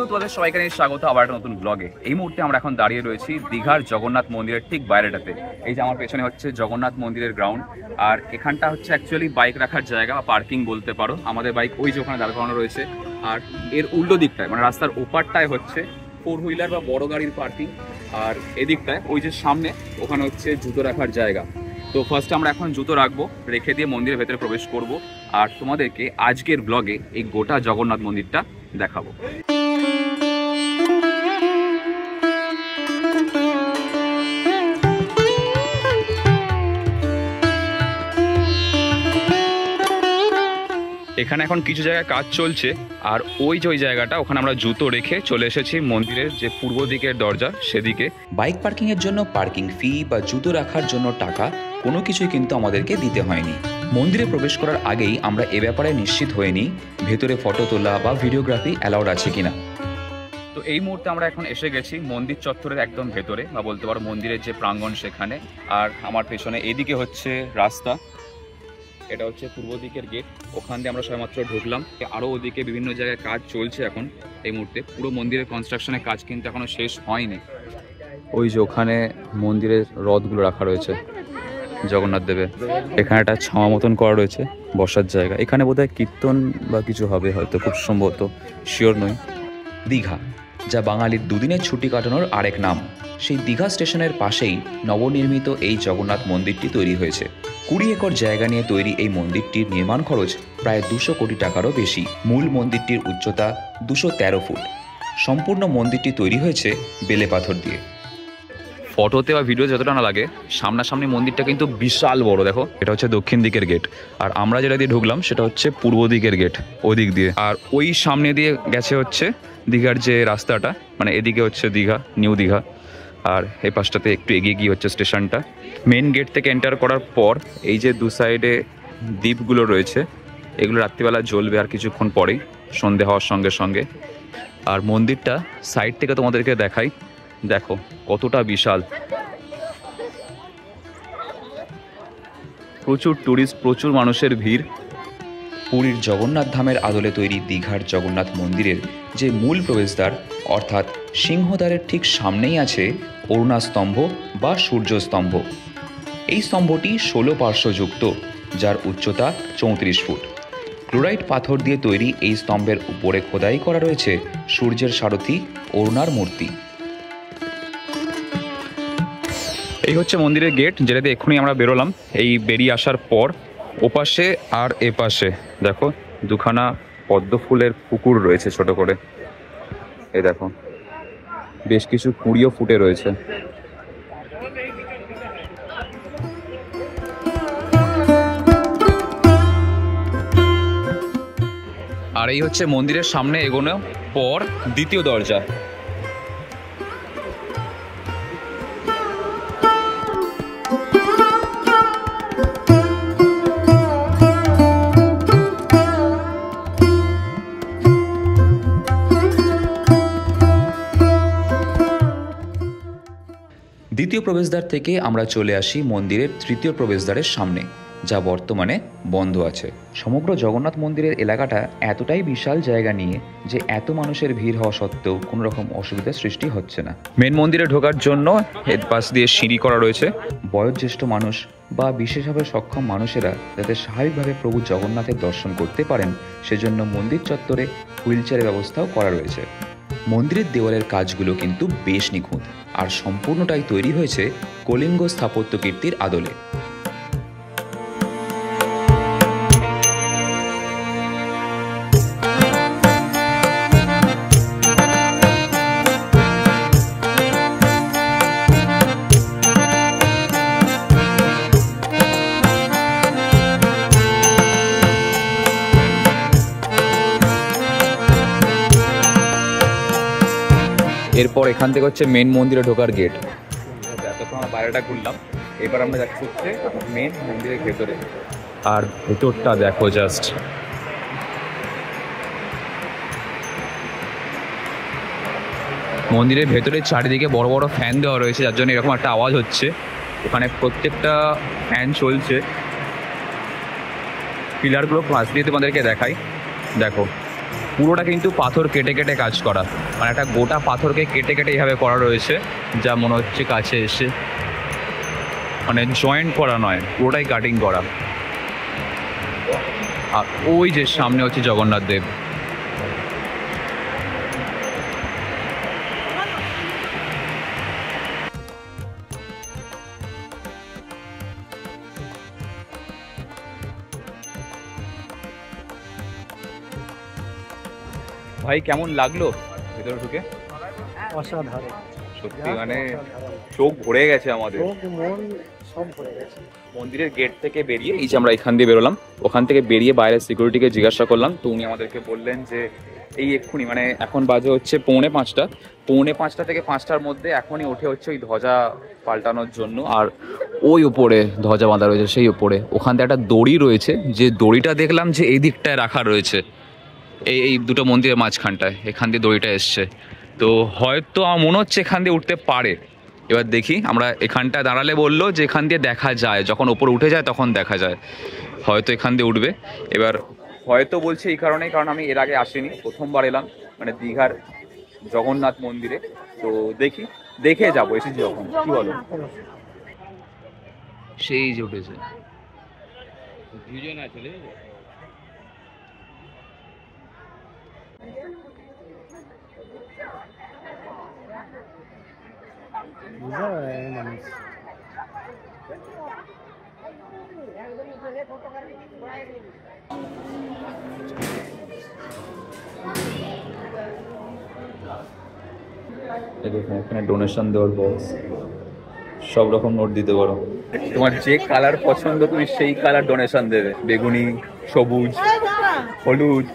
তোমাদের সবাইকে স্বাগত আবার একটা নতুন ব্লগে। এই মুহূর্তে আমরা এখন দাঁড়িয়ে রয়েছি দীঘার জগন্নাথ মন্দিরের ঠিক বাইরেটাতে। এই যে আমার পেছনে হচ্ছে জগন্নাথ মন্দিরের গ্রাউন্ড, আর এখানটা হচ্ছে অ্যাকচুয়ালি বাইক রাখার জায়গা বা পার্কিং বলতে পারো। আমাদের বাইক ওই যে ওখানে দাঁড় করানো রয়েছে, আর এর উল্টো দিকটায় মানে রাস্তার ওপারটায় হচ্ছে 4 হুইলার বা বড় গাড়ির পার্কিং, আর এদিকটায় ওই যে সামনে ওখানে হচ্ছে জুতো রাখার জায়গা। তো ফার্স্ট আমরা এখন জুতো রাখবো, রেখে দিয়ে মন্দিরের ভেতরে প্রবেশ করব, আর তোমাদেরকে আজকের ব্লগে এই গোটা জগন্নাথ মন্দিরটা দেখাবো। এখানে এখন কিছু জায়গায় কাজ চলছে, আর ওই যে ওই জায়গাটা ওখানে আমরা জুতো রেখে চলে এসেছি মন্দিরের যে পূর্ব দিকের দরজা সেদিকে। বাইক পার্কিং এর জন্য পার্কিং ফি বা জুতো রাখার জন্য টাকা কোনো কিছুই কিন্তু আমাদেরকে দিতে হয়নি। মন্দিরে প্রবেশ করার আগেই আমরা এ ব্যাপারে নিশ্চিত হয়ে নিই ভেতরে ফটো তোলা বা ভিডিওগ্রাফি অ্যালাউড আছে কিনা। তো এই মুহূর্তে আমরা এখন এসে গেছি মন্দির চত্বরের একদম ভেতরে, বা বলতে পারো মন্দিরের যে প্রাঙ্গণ সেখানে। আর আমার পেছনে এদিকে হচ্ছে রাস্তা, এটা হচ্ছে পূর্ব দিকের গেট, ওখান দিয়ে আমরা সবেমাত্র ঢুকলাম। আরও ওদিকে বিভিন্ন জায়গায় কাজ চলছে এখন এই মুহূর্তে। পুরো মন্দিরের কনস্ট্রাকশনের কাজ কিন্তু এখনো শেষ হয়নি। ওই যে ওখানে মন্দিরের রথগুলো রাখা রয়েছে জগন্নাথ দেবের, এখানে একটা ছাওয়া মতন করা রয়েছে বসার জায়গা। এখানে বোধহয় কীর্তন বা কিছু হবে হয়তো, খুব সম্ভবত, শিওর নই। দীঘা, যা বাঙালির দুদিনের ছুটি কাটানোর আরেক নাম, সেই দীঘা স্টেশনের পাশেই নবনির্মিত এই জগন্নাথ মন্দিরটি তৈরি হয়েছে। 20 একর জায়গা নিয়ে তৈরি এই মন্দিরটির নির্মাণ খরচ প্রায় 200 কোটি টাকারও বেশি। মূল মন্দিরটির উচ্চতা 213 ফুট। সম্পূর্ণ মন্দিরটি তৈরি হয়েছে বেলে পাথর দিয়ে। ফটোতে বা ভিডিও যতটা না লাগে, সামনাসামনি মন্দিরটা কিন্তু বিশাল বড়। দেখো, এটা হচ্ছে দক্ষিণ দিকের গেট, আর আমরা যেটা দিয়ে ঢুকলাম সেটা হচ্ছে পূর্ব দিকের গেট, ওদিক দিয়ে। আর ওই সামনে দিয়ে গেছে হচ্ছে দীঘার যে রাস্তাটা, মানে এদিকে হচ্ছে দীঘা, নিউ দীঘা, আর এই পাশটাতে একটু এগিয়ে গিয়ে হচ্ছে স্টেশনটা। মেন গেট থেকে এন্টার করার পর এই যে দু সাইডে দ্বীপগুলো রয়েছে, এগুলো রাত্রিবেলা জ্বলবে আর কিছুক্ষণ পরেই, সন্ধে হওয়ার সঙ্গে সঙ্গে। আর মন্দিরটা সাইড থেকে তোমাদেরকে দেখাই, দেখো কতটা বিশাল। প্রচুর টুরিস্ট, প্রচুর মানুষের ভিড়। পুরীর জগন্নাথ ধামের আদলে তৈরি দীঘার জগন্নাথ মন্দিরের যে মূল প্রবেশদ্বার অর্থাৎ সিংহদ্বারের ঠিক সামনেই আছে অরুণা স্তম্ভ বা সূর্য স্তম্ভ। এই স্তম্ভটি 16 পার্শ্বযুক্ত, যার উচ্চতা 34 ফুট। ক্লোরাইট পাথর দিয়ে তৈরি এই স্তম্ভের উপরে খোদাই করা রয়েছে সূর্যের সারথি অরুণার মূর্তি। এই হচ্ছে মন্দিরের গেট, যেটাতে এক্ষুনি আমরা বেরোলাম। এই বেরিয়ে আসার পর ওপাশে আর এপাশে দেখো দুখানা পদ্ম ফুলের পুকুর রয়েছে ছোট করে। এই দেখো বেশ কিছু কুঁড়িও ফুটে রয়েছে। আর এই হচ্ছে মন্দিরের সামনে এগোনো পর দ্বিতীয় দরজা। দ্বিতীয় প্রবেশদ্বার থেকে আমরা চলে আসি মন্দিরের তৃতীয় প্রবেশদ্বারের সামনে, যা বর্তমানে বন্ধ আছে। সমগ্র জগন্নাথ মন্দিরের এলাকাটা এতটাই বিশাল জায়গা নিয়ে যে এত মানুষের ভিড় হওয়া সত্ত্বেও কোনো রকম অসুবিধার সৃষ্টি হচ্ছে না। মেন মন্দিরে ঢোকার জন্য এর পাশ দিয়ে সিঁড়ি করা রয়েছে। বয়োজ্যেষ্ঠ মানুষ বা বিশেষভাবে সক্ষম মানুষেরা যাতে স্বাভাবিকভাবে প্রভু জগন্নাথের দর্শন করতে পারেন, সেজন্য মন্দির চত্বরে হুইলচেয়ারের ব্যবস্থাও করা রয়েছে। মন্দিরের দেওয়ালের কাজগুলো কিন্তু বেশ নিখুঁত, আর সম্পূর্ণটাই তৈরি হয়েছে কলিঙ্গ স্থাপত্য কীর্তির আদলে। এরপর এখান থেকে হচ্ছে মেন মন্দিরে ঢোকার গেট। এতক্ষণ আমরা বাইরেটা ঘুরলাম, এবার আমরা যাচ্ছি হচ্ছে মেন মন্দিরের ভেতরে। আর ভেতরটা দেখো জাস্ট, মন্দিরের ভেতরে চারিদিকে বড় বড় ফ্যান দেওয়া রয়েছে, যার জন্য এরকম একটা আওয়াজ হচ্ছে। ওখানে প্রত্যেকটা ফ্যান চলছে। পিলারগুলো পাশ দিয়ে তোমাদেরকে দেখাই, দেখো পুরোটা কিন্তু পাথর কেটে কেটে কাজ করা, মানে একটা গোটা পাথরকে কেটে কেটে এইভাবে করা রয়েছে, যা মনে হচ্ছে কাছে এসে মানে জয়েন্ট করা নয়, পুরোটাই কাটিং করা। আর ওই যে সামনে হচ্ছে জগন্নাথ দেব। ভাই কেমন লাগলো ভেতরে ঢুকে? অসাধারণ, সত্যি মানে চোখ ভরে গেছে আমাদের, চোখ মন সব ভরে গেছে। মন্দিরের গেট থেকে বেরিয়ে এই যে আমরা এখান দিয়ে বেরোলাম, ওখান থেকে বেরিয়ে বাইরের সিকিউরিটিকে জিজ্ঞাসা করলাম, তো উনি আমাদেরকে বললেন যে এই এক্ষুনি মানে এখন বাজে হচ্ছে 4:45, 4:45 থেকে 5টার মধ্যে এখনই ওঠে হচ্ছে ওই ধ্বজা পাল্টানোর জন্য। আর ওই উপরে ধ্বজা বাঁধা রয়েছে, সেই উপরে ওখান থেকে একটা দড়ি রয়েছে, যে দড়িটা দেখলাম যে এই দিকটায় রাখা রয়েছে, এই দুটো মন্দিরের মাঝখানটায়, এখান দিয়ে দড়িটা এসছে। তো হয়তো আমার মনে হচ্ছে এখান দিয়ে উঠতে পারে। এবার দেখি, আমরা এখানটায় দাঁড়ালে বললো যে এখান দিয়ে দেখা যায়, যখন ওপরে উঠে যায় তখন দেখা যায়, হয়তো এখান দিয়ে উঠবে। এবার হয়তো বলছে এই কারণেই, কারণ আমি এর আগে আসিনি, প্রথমবার এলাম মানে দীঘার জগন্নাথ মন্দিরে, তো দেখি, দেখে যাবো এসেছি যখন, কি বলো? সেই যে উঠেছে মানুষ এখানে ডোনেশন দেওয়ার বক্স, সব রকম নোট দিতে পারো, তোমার যে কালার পছন্দ তুমি সেই কালার ডোনেশন দেবে, বেগুনি, সবুজ, হলুদ।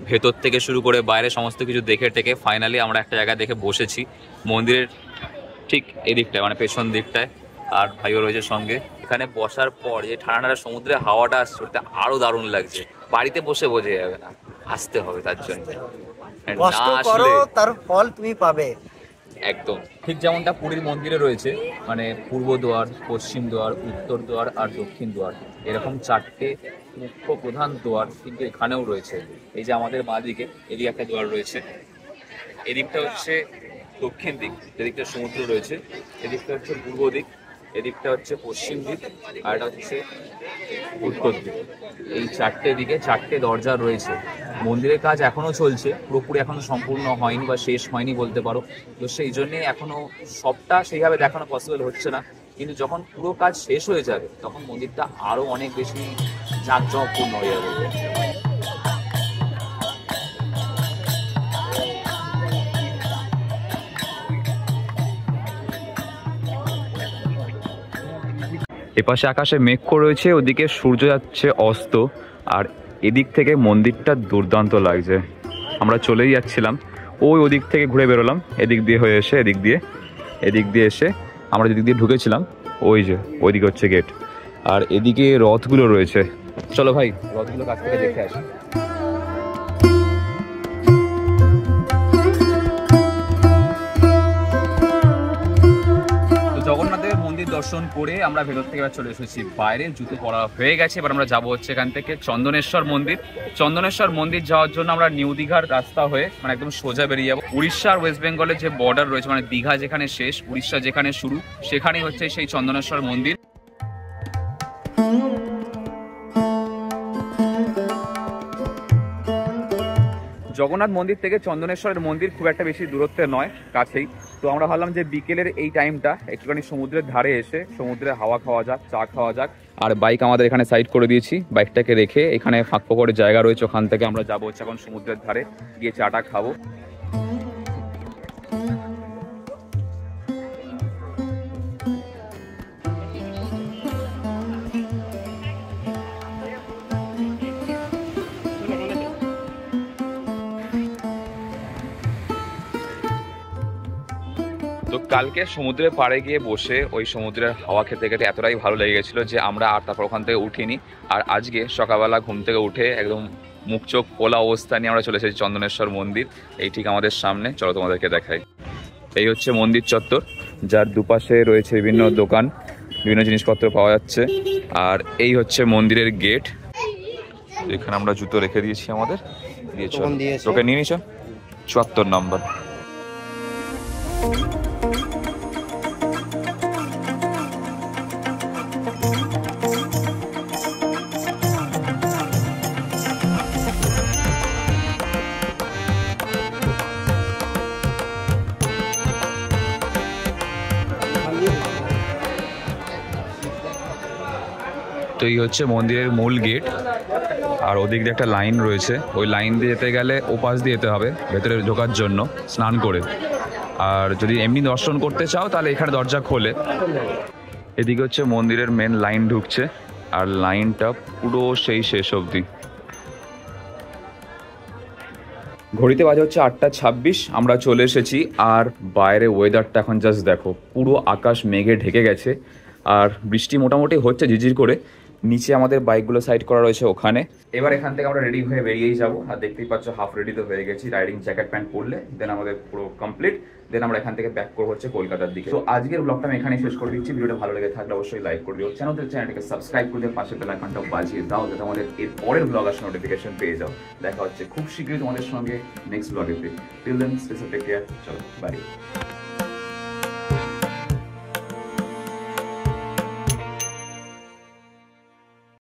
ভেতর থেকে শুরু করে বাইরে সমস্ত কিছু দেখে টেকে ফাইনালি আমরা একটা জায়গায় দেখে বসেছি মন্দিরের ঠিক এদিকটায়, মানে পেছন দিকটায়, আর ভাইও রয়েছে সঙ্গে। এখানে বসার পর যে ঠান্ডা ঠান্ডা সমুদ্রে হাওয়াটা আসছে, ওটা আরো দারুণ লাগছে, বাড়িতে বসে বোঝা যাবে না, আসতে হবে তার জন্য, কষ্ট করো তার ফল তুমি পাবে। একদম ঠিক যেমনটা পুরীর মন্দিরে রয়েছে, মানে পূর্ব দুয়ার, পশ্চিম দুয়ার, উত্তর দুয়ার আর দক্ষিণ দুয়ার, এরকম 4টে মুখ্য প্রধান দুয়ার কিন্তু এখানেও রয়েছে। এই যে আমাদের বাঁদিকে এদিকে একটা দুয়ার রয়েছে, এদিকটা হচ্ছে দক্ষিণ দিক, যেদিকটা সমুদ্র রয়েছে, এদিকটা হচ্ছে পূর্ব দিক, এদিকটা হচ্ছে পশ্চিম দিক, আর এটা হচ্ছে উত্তর দিক। এই 4টে দিকে 4টে দরজা রয়েছে। মন্দিরের কাজ এখনো চলছে, পুরোপুরি এখনো সম্পূর্ণ হয়নি বা শেষ হয়নি বলতে পারো, তো সেই জন্যে এখনো সবটা সেইভাবে দেখানো পসিবল হচ্ছে না। কিন্তু যখন পুরো কাজ শেষ হয়ে যাবে তখন মন্দিরটা আরো অনেক বেশি জাঁকজমকপূর্ণ হয়ে যাবে। এপাশে আকাশে মেঘ রয়েছে, ওদিকে সূর্য যাচ্ছে অস্ত, আর এদিক থেকে মন্দিরটা দুর্দান্ত লাগছে। আমরা চলেই যাচ্ছিলাম, ওদিক থেকে ঘুরে বেরোলাম, এদিক দিয়ে হয়ে এসে এদিক দিয়ে এসে আমরা যেদিক দিয়ে ঢুকেছিলাম ওই যে ওইদিকে হচ্ছে গেট, আর এদিকে রথগুলো রয়েছে। চলো ভাই রথগুলো কাছ থেকে দেখে আসি। জগন্নাথের মন্দির দর্শন করে আমরা ভেতর থেকে এবার চলে এসেছি বাইরে, জুতো পরা হয়ে গেছে। এবার আমরা যাবো হচ্ছে এখান থেকে চন্দনেশ্বর মন্দির। চন্দনেশ্বর মন্দির যাওয়ার জন্য আমরা নিউ দীঘার রাস্তা হয়ে মানে একদম সোজা বেরিয়ে যাবো। উড়িষ্যা আর ওয়েস্ট বেঙ্গলের যে বর্ডার রয়েছে, মানে দীঘা যেখানে শেষ, উড়িষ্যা যেখানে শুরু, সেখানেই হচ্ছে সেই চন্দনেশ্বর মন্দির। জগন্নাথ মন্দির থেকে চন্দনেশ্বরের মন্দির খুব একটা বেশি দূরত্বে নয়, কাছেই। তো আমরা ভাবলাম যে বিকেলের এই টাইমটা একটুখানি সমুদ্রের ধারে এসে সমুদ্রের হাওয়া খাওয়া যাক, চা খাওয়া যাক। আর বাইক আমাদের এখানে সাইড করে দিয়েছি, বাইকটাকে রেখে এখানে ফাঁক ফোকরের জায়গা রয়েছে, ওখান থেকে আমরা যাবো হচ্ছে এখন সমুদ্রের ধারে গিয়ে চাটা খাবো। তো কালকে সমুদ্রের পাড়ে গিয়ে বসে ওই সমুদ্রের হাওয়া খেতে খেতে এতটাই ভালো লেগে গেছিলো যে আমরা আর তারপর ওখান থেকে উঠিনি। আর আজকে সকালবেলা ঘুম থেকে উঠে একদম মুখ চোখ খোলা অবস্থা নিয়ে আমরা চলে এসেছি চন্দনেশ্বর মন্দির, এই ঠিক আমাদের সামনে। চলো তোমাদেরকে দেখাই। এই হচ্ছে মন্দির চত্বর, যার দুপাশে রয়েছে বিভিন্ন দোকান, বিভিন্ন জিনিসপত্র পাওয়া যাচ্ছে। আর এই হচ্ছে মন্দিরের গেট, এখানে আমরা জুতো রেখে দিয়েছি আমাদের, দিয়ে চল তখন দিয়েছে। তোকে নিয়ে নিস 74 নম্বর। তো এই হচ্ছে মন্দিরের মূল গেট, আর ওদিক দিয়ে একটা লাইন রয়েছে, ওই লাইন দিয়ে যেতে গেলে ওপাশ দিয়ে যেতে হবে ভেতরে ঢোকার জন্য স্নান করে। আর যদি এমনি দর্শন করতে চাও তাহলে এখানে দরজা খোলে। এদিকে হচ্ছে মন্দিরের মেন লাইন ঢুকছে, আর লাইনটা পুরো সেই শেষ অবধি। ঘড়িতে বাজে হচ্ছে 8:26, আমরা চলে এসেছি। আর বাইরে ওয়েদারটা এখন জাস্ট দেখো, পুরো আকাশ মেঘে ঢেকে গেছে, আর বৃষ্টি মোটামুটি হচ্ছে ঝিঝির করে। নিচে আমাদের বাইকগুলো সাইড করা রয়েছে ওখানে। এবার এখান থেকে আমরা রেডি হয়ে বেরিয়েই যাবো। আর দেখতেই পাচ্ছ হাফ রেডি তো হয়ে গেছি, রাইডিং জ্যাকেট প্যান্ট পরলে দেন আমাদের পুরো কমপ্লিট। দেন আমরা এখান থেকে ব্যাক করবো হচ্ছে কলকাতার দিকে। তো আজকের ব্লগটা আমি এখানেই শেষ করে দিচ্ছি। ভিডিওটা ভালো লেগে থাকলে অবশ্যই লাইক করে দিও, চ্যানেলটাকে সাবস্ক্রাইব করে দিয়ে পাশে বেল আইকনটা বাজিয়ে দাও, যাতে আমাদের এর পরের ব্লগ আসে নোটিফিকেশন পেয়ে যাও। দেখা হচ্ছে খুব শীঘ্রই তোমাদের সঙ্গে next blog. Till then stay safe, take care, চলো বাই।